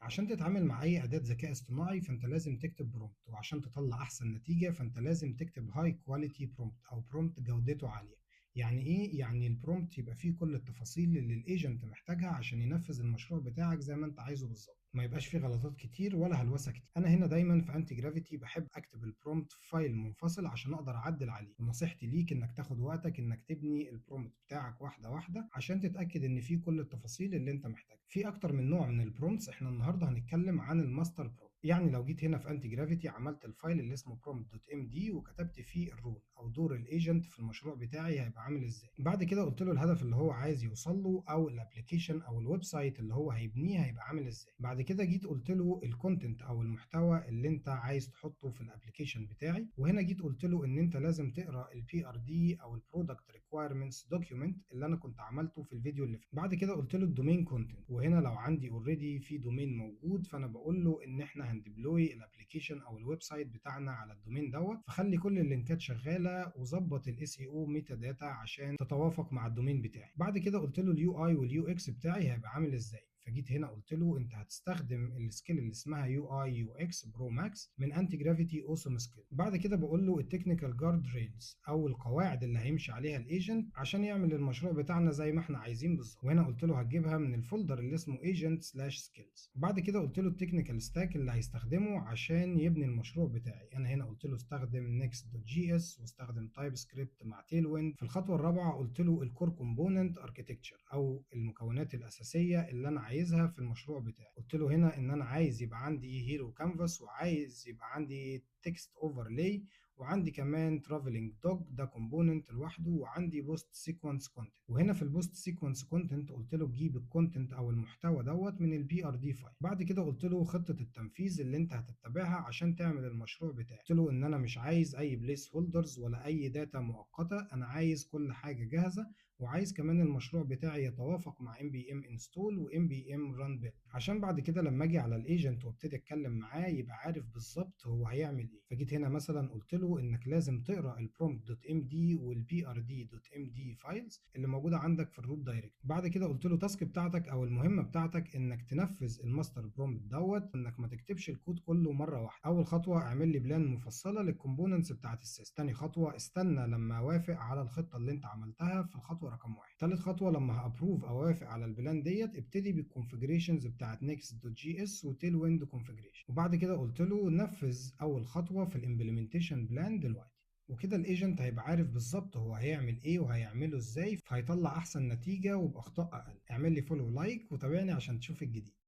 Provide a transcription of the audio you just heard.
عشان تتعامل مع أي أداة ذكاء اصطناعي فأنت لازم تكتب برومبت، وعشان تطلع أحسن نتيجة فأنت لازم تكتب هاي كواليتي برومبت أو برومبت جودته عالية. يعني إيه؟ يعني البرومبت يبقى فيه كل التفاصيل اللي الايجنت محتاجها عشان ينفذ المشروع بتاعك زي ما أنت عايزه بالظبط، ما يبقاش فيه غلطات كتير ولا هلوسة كتير. أنا هنا دايما في أنتي جرافيتي بحب أكتب البرومبت في فايل منفصل عشان أقدر أعدل عليه، ونصيحتي ليك إنك تاخد وقتك إنك تبني البرومبت بتاعك واحدة واحدة عشان تتأكد إن فيه كل التفاصيل اللي أنت محتاجها. في أكتر من نوع من البرومبتس، إحنا النهاردة هنتكلم عن الماستر برومبت. يعني لو جيت هنا في أنتي جرافيتي عملت الفايل اللي اسمه prompt.md وكتبت فيه الرول أو دور الايجنت في المشروع بتاعي هيبقى عامل إزاي. بعد كده قلت له الهدف اللي هو عايز يوصل له أو الابلكيشن أو الويب سايت اللي هو هيبنيه هيبقى عامل إزاي. بعد كده جيت قلت له الكونتنت أو المحتوى اللي أنت عايز تحطه في الابلكيشن بتاعي، وهنا جيت قلت له إن أنت لازم تقرأ البي ار دي أو البرودكت ريكوايرمنتس دوكيومنت اللي أنا كنت عملته في الفيديو اللي فات. بعد كده قلت له الدومين كونتنت، وهنا لو عندي اوريدي في دومين موجود فأنا بقول له إن إحنا هندبلوي الابلكيشن أو الويب سايت بتاعنا على الدومين دوت، فخلي كل اللينكات شغالة وظبط الاس اي او ميتا داتا عشان تتوافق مع الدومين بتاعي. بعد كده قلت له اليو اي واليو اكس بتاعي هيبقى عامل ازاي، فجيت هنا قلت له انت هتستخدم السكيل اللي اسمها يو اي يو اكس برو ماكس من انتي جرافيتي اوسم سكيل. بعد كده بقول له التكنيكال جارد ريلز او القواعد اللي هيمشي عليها الايجنت عشان يعمل المشروع بتاعنا زي ما احنا عايزين بالظبط، وهنا قلت له هتجيبها من الفولدر اللي اسمه ايجنت سلاش سكيلز. بعد كده قلت له التكنيكال ستاك اللي هيستخدمه عشان يبني المشروع بتاعي. انا هنا قلت له استخدم next.js واستخدم تايب سكريبت مع تيل ويند. في الخطوه الرابعه قلت له الكور كومبوننت اركيتكتشر او المكونات الاساسيه اللي انا عايزها في المشروع بتاعي. قلت له هنا ان انا عايز يبقى عندي هيرو كانفاس، وعايز يبقى عندي تكست اوفرلاي، وعندي كمان ترافلنج دوج ده كومبوننت لوحده، وعندي بوست سيكونس كونتنت. وهنا في البوست سيكونس كونتنت قلت له تجيب الكونتنت او المحتوى دوت من البي ار دي فايل. بعد كده قلت له خطه التنفيذ اللي انت هتتبعها عشان تعمل المشروع بتاعي. قلت له ان انا مش عايز اي بليس هولدرز ولا اي داتا مؤقته، انا عايز كل حاجه جاهزه، وعايز كمان المشروع بتاعي يتوافق مع ام بي ام انستول وام بي ام ران بيل عشان بعد كده لما اجي على الايجنت وابتدي اتكلم معاه يبقى عارف بالظبط هو هيعمل ايه. فجيت هنا مثلا قلت له انك لازم تقرا البرومبت دوت ام دي والبي ار دي دوت ام دي فايلز اللي موجوده عندك في الروت دايركت. بعد كده قلت له التاسك بتاعتك او المهمه بتاعتك انك تنفذ الماستر برومبت دوت، انك ما تكتبش الكود كله مره واحده. اول خطوه اعمل لي بلان مفصله للكومبوننتس بتاعت السيستم. تاني خطوه استنى لما اوافق على الخطه اللي انت عملتها في الخطوه رقم واحد. تالت خطوه لما هابروف او اوافق على البلان ديت ابتدي بالكونفجريشنز بتاعت next.js وتيل ويند كونفجريشن. وبعد كده قلت له نفذ اول خطوه في الامبلمنتيشن بلان دلوقتي. وكده الايجنت هيبقى عارف بالظبط هو هيعمل ايه وهيعمله ازاي، فهيطلع احسن نتيجه وباخطاء اقل. اعمل لي فولو لايك وتابعني عشان تشوف الجديد.